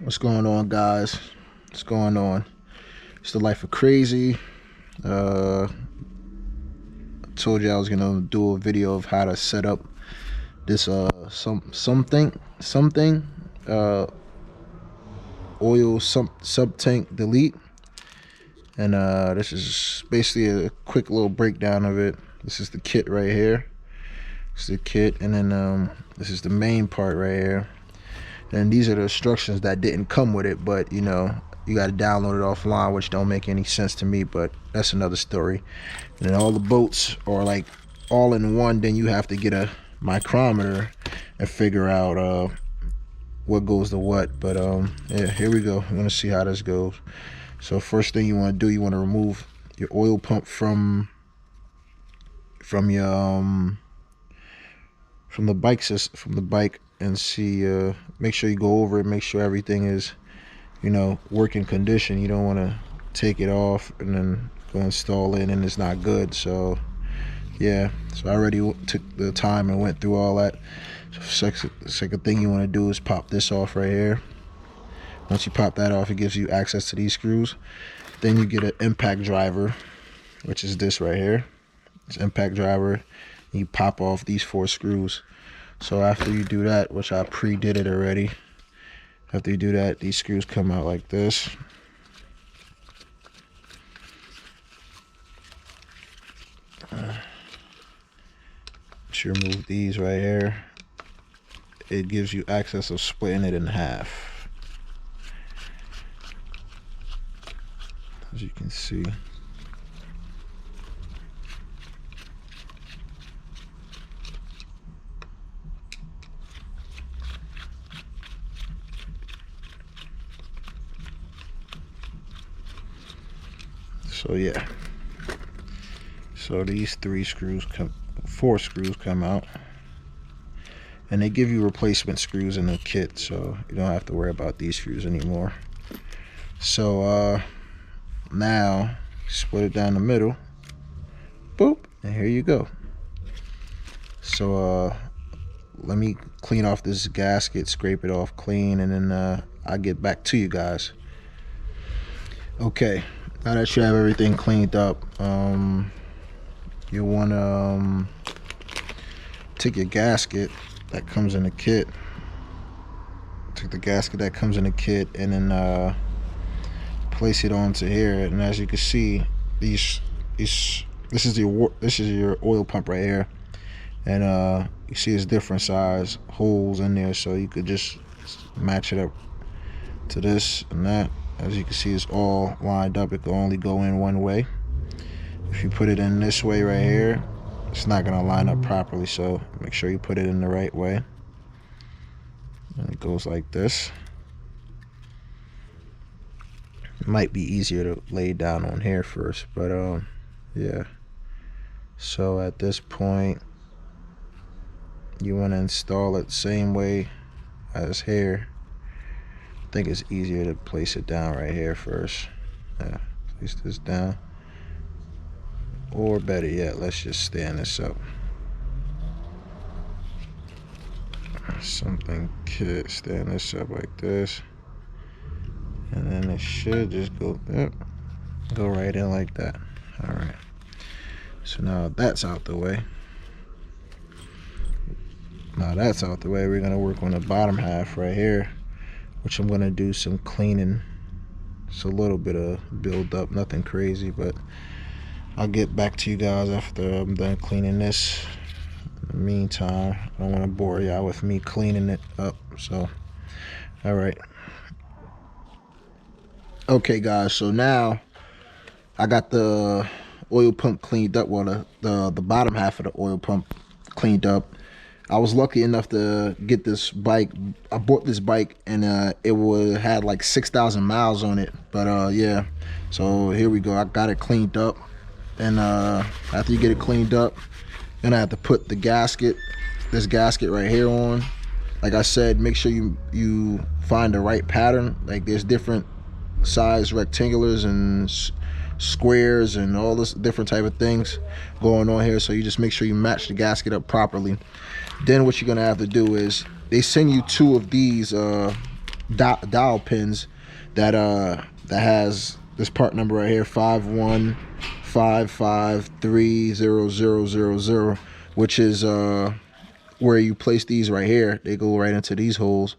What's going on, guys? What's going on? It's the life of crazy. I told you I was gonna do a video of how to set up this something uh oil sub tank delete, and this is basically a quick little breakdown of it. This is the kit right here. This is the kit, and then this is the main part right here. And these are the instructions that didn't come with it, but you know, you got to download it offline, which don't make any sense to me, but that's another story. And then all the bolts are like all in one. Then you have to get a micrometer and figure out what goes to what. But yeah, here we go. I'm gonna see how this goes. So first thing you want to do, you want to remove your oil pump from your from the bike, and see, make sure you go over it, make sure everything is, you know, working condition. You don't want to take it off and then go install it and it's not good. So yeah, so I already took the time and went through all that. So second thing you want to do is pop this off right here. Once you pop that off, it gives you access to these screws. Then you get an impact driver, which is this right here. This impact driver. You pop off these 4 screws. So after you do that, which I pre-did it already, after you do that, these screws come out like this. You remove these right here. It gives you access of splitting it in half, as you can see. So yeah, so these 4 screws come out, and they give you replacement screws in the kit, so you don't have to worry about these screws anymore. So now split it down the middle, boop, and here you go. So let me clean off this gasket, scrape it off clean, and then I'll get back to you guys. Okay, now that you have everything cleaned up, you want to take your gasket that comes in the kit. Take the gasket that comes in the kit and then place it onto here. And as you can see, this is your oil pump right here, and you see it's different size holes in there, so you could just match it up to this and that. As you can see, it's all lined up. It can only go in one way. If you put it in this way right here, it's not going to line up properly, so make sure you put it in the right way. And it goes like this. It might be easier to lay down on here first, but yeah. So at this point, you want to install it the same way as here. I think it's easier to place it down right here first. Yeah, place this down. Or better yet, let's just stand this up. Stand this up like this. And then it should just go right in like that. Alright. So now that's out the way. We're going to work on the bottom half right here, which I'm going to do some cleaning. It's a little bit of build up, nothing crazy, but I'll get back to you guys after I'm done cleaning this. In the meantime, I don't want to bore y'all with me cleaning it up. So, all right. Okay, guys. So now I got the oil pump cleaned up. Well, the bottom half of the oil pump cleaned up. I was lucky enough to get this bike. I bought this bike, and it had like 6,000 miles on it. But yeah, so here we go. I got it cleaned up, and after you get it cleaned up, then I have to put the gasket, this gasket right here on. Like I said, make sure you find the right pattern. Like there's different size rectangulars and squares and all this different type of things going on here, so you just make sure you match the gasket up properly. Then what you're gonna have to do is, they send you 2 of these dowel pins that has this part number right here, 5155300000, which is where you place these right here. They go right into these holes.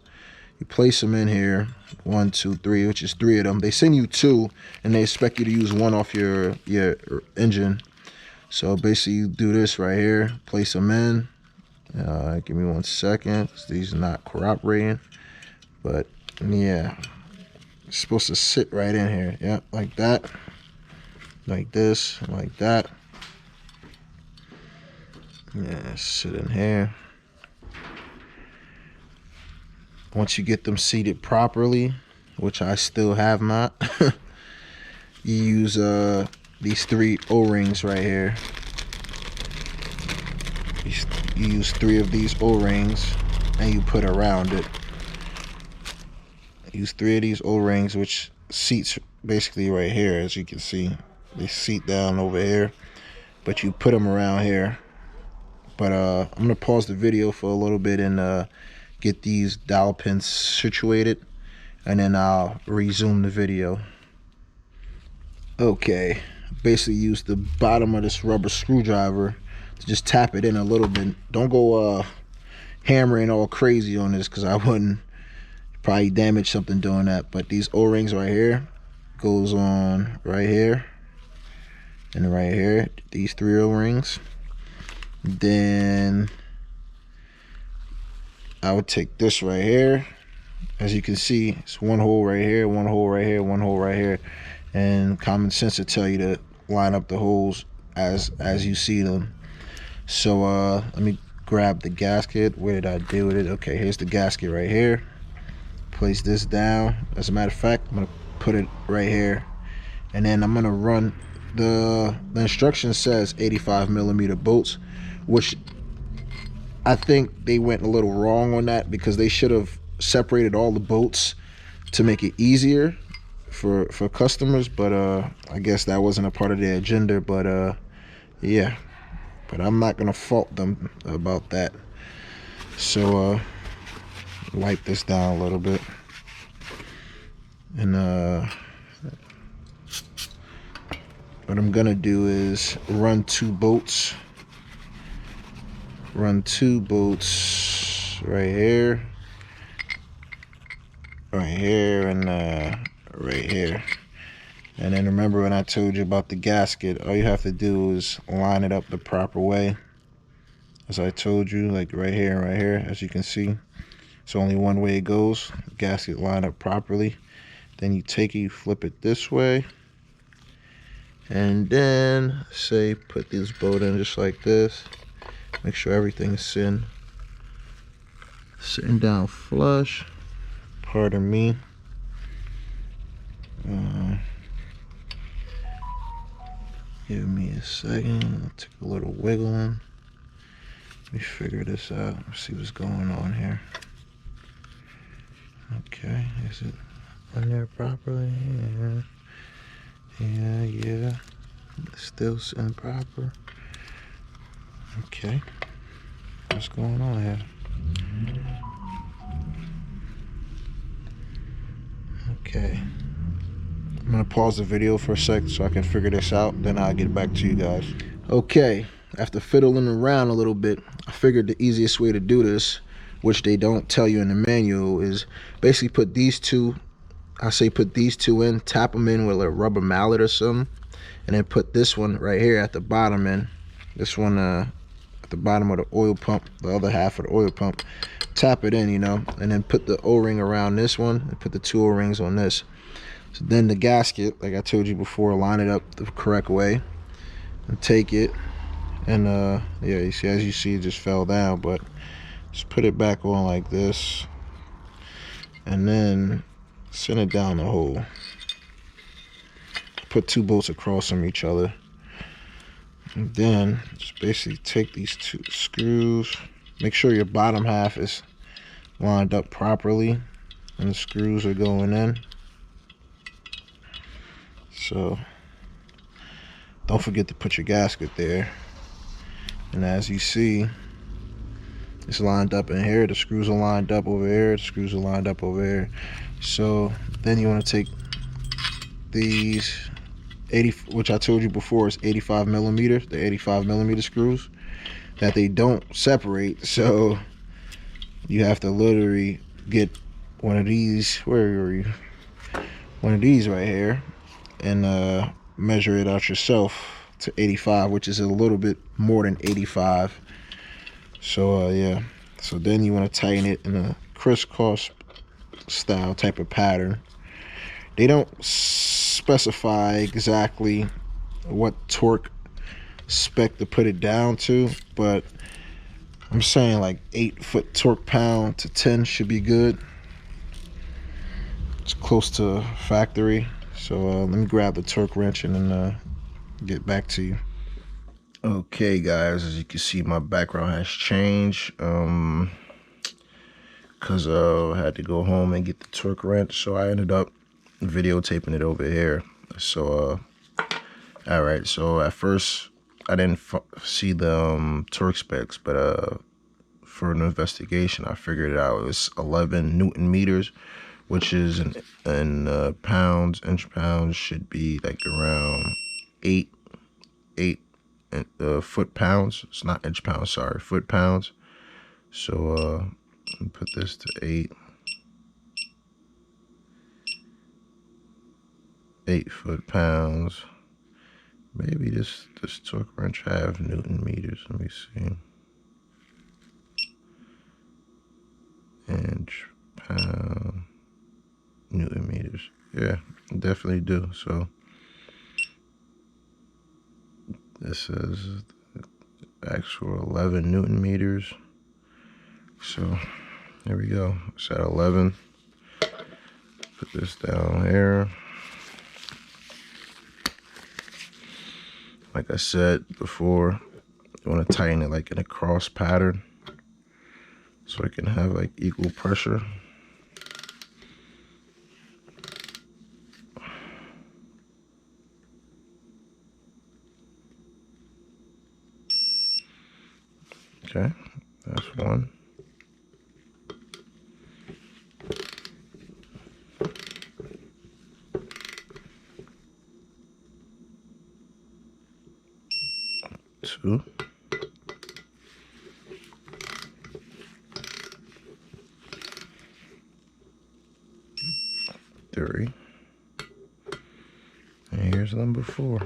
You place them in here, 1, 2, 3, which is 3 of them. They send you 2, and they expect you to use 1 off your engine. So basically, you do this right here, place them in. Give me 1 second. These are not cooperating, but yeah, it's supposed to sit right in here. Yeah, like that, like this, like that. Yeah, sit in here. Once you get them seated properly, which I still have not, you use these 3 O-rings right here. You use 3 of these O-rings and you put around it. Use 3 of these O-rings, which seats basically right here, as you can see. They seat down over here, but you put them around here. But I'm gonna pause the video for a little bit and get these dowel pins situated, and then I'll resume the video. Okay, basically use the bottom of this rubber screwdriver to just tap it in a little bit. Don't go hammering all crazy on this, because I wouldn't probably damage something doing that. But these O-rings right here goes on right here and right here, these 3 O-rings. Then I would take this right here. As you can see, it's 1 hole right here, 1 hole right here, 1 hole right here, and common sense will tell you to line up the holes as you see them. So let me grab the gasket. Where did I do with it? Okay, here's the gasket right here. Place this down. As a matter of fact, I'm gonna put it right here, and then I'm gonna run the instruction says 85mm bolts, which I think they went a little wrong on that, because they should have separated all the bolts to make it easier for customers. But I guess that wasn't a part of their agenda. But yeah, but I'm not gonna fault them about that. So wipe this down a little bit, and what I'm gonna do is run 2 bolts. Run 2 bolts right here, and right here. And then remember when I told you about the gasket, all you have to do is line it up the proper way, as I told you, like right here and right here. As you can see, it's only one way it goes. The gasket line up properly. Then you take it, you flip it this way, and then say put this bolt in just like this. Make sure everything's sitting down flush. Pardon me. Give me a second. I'll take a little wiggling. Let me figure this out. See what's going on here. Okay, is it on there properly? Yeah. It's still sitting proper. Okay, what's going on here? Okay, I'm gonna pause the video for a sec so I can figure this out, then I'll get back to you guys. Okay, after fiddling around a little bit, I figured the easiest way to do this, which they don't tell you in the manual, is basically put these 2, I say put these 2 in, tap them in with a rubber mallet or something, and then put this one right here at the bottom in. This one at the bottom of the oil pump, the other half of the oil pump. Tap it in, you know, and then put the O-ring around this one and put the 2 O-rings on this. So then the gasket, like I told you before, line it up the correct way and take it, and yeah, you see, as you see, it just fell down, but just put it back on like this, and then send it down the hole. Put 2 bolts across from each other, and then just basically take these 2 screws. Make sure your bottom half is lined up properly and the screws are going in. So don't forget to put your gasket there. And as you see, It's lined up in here. The screws are lined up over here. The screws are lined up over here. So then you want to take these 80, which I told you before is 85 millimeters. The 85 millimeter screws that they don't separate. So you have to literally get one of these. Where are you? One of these right here, and measure it out yourself to 85, which is a little bit more than 85. So yeah, so then you want to tighten it in a crisscross style type of pattern. They don't specify exactly what torque spec to put it down to, but I'm saying like 8 torque pound to 10 should be good. It's close to factory. So let me grab the torque wrench and then get back to you. Okay guys, as you can see, my background has changed because I had to go home and get the torque wrench, so I ended up videotaping it over here. So all right, so at first I didn't see the torque specs, but for an investigation I figured it out. It was 11 Newton meters, which is in pounds, inch pounds, should be like around 8 foot pounds. It's not inch pounds, sorry, foot pounds. So put this to 8 foot pounds. Maybe this torque wrench have Newton meters. Let me see. Inch, pound, Newton meters. Yeah, definitely do. So this is actual 11 Newton meters. So there we go. It's at 11. Put this down here. Like I said before, you want to tighten it like in a cross pattern so it can have like equal pressure. Okay, that's one. Two. Three. And here's number 4.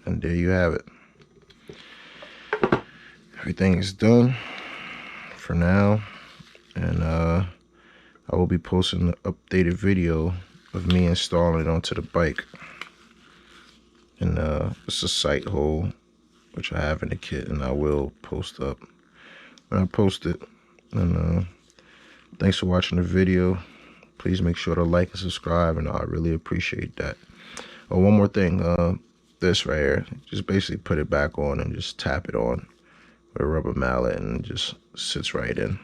And there you have it. Everything is done for now, and I will be posting an updated video of me installing it onto the bike. And it's a sight hole which I have in the kit, and I will post up when I post it. And thanks for watching the video. Please make sure to like and subscribe, and I really appreciate that. Oh, one more thing, this right here, just basically put it back on and just tap it on with a rubber mallet, and it just sits right in.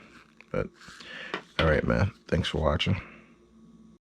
But all right, man, thanks for watching.